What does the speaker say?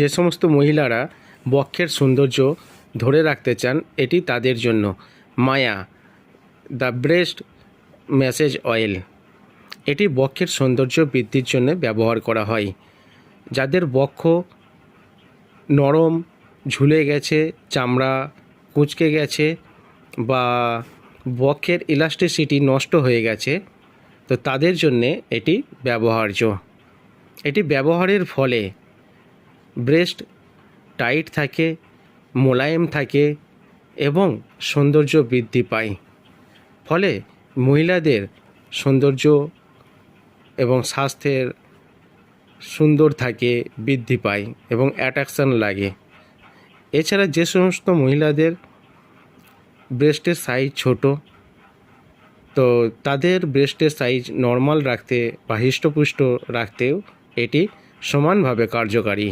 যে সমস্ত মহিলারা বক্ষের সৌন্দর্য ধরে রাখতে চান, এটি তাদের জন্য। মায়া দ্য ব্রেস্ট ম্যাসেজ অয়েল, এটি বক্ষের সৌন্দর্য বৃদ্ধির জন্য ব্যবহার করা হয়। যাদের বক্ষ নরম, ঝুলে গেছে, চামড়া কুঁচকে গেছে বা বক্ষের ইলাস্টিসিটি নষ্ট হয়ে গেছে, তো তাদের জন্যে এটি ব্যবহার্য। এটি ব্যবহারের ফলে ব্রেস্ট টাইট থাকে, মোলায়েম থাকে এবং সৌন্দর্য বৃদ্ধি পায়। ফলে মহিলাদের সৌন্দর্য এবং স্বাস্থ্যের সুন্দর থাকে, বৃদ্ধি পায় এবং অ্যাট্রাকশন লাগে। এছাড়া যে সমস্ত মহিলাদের ব্রেস্টের সাইজ ছোট, তো তাদের ব্রেস্টের সাইজ নর্মাল রাখতে বা হৃষ্টপুষ্ট রাখতেও এটি সমানভাবে কার্যকারী।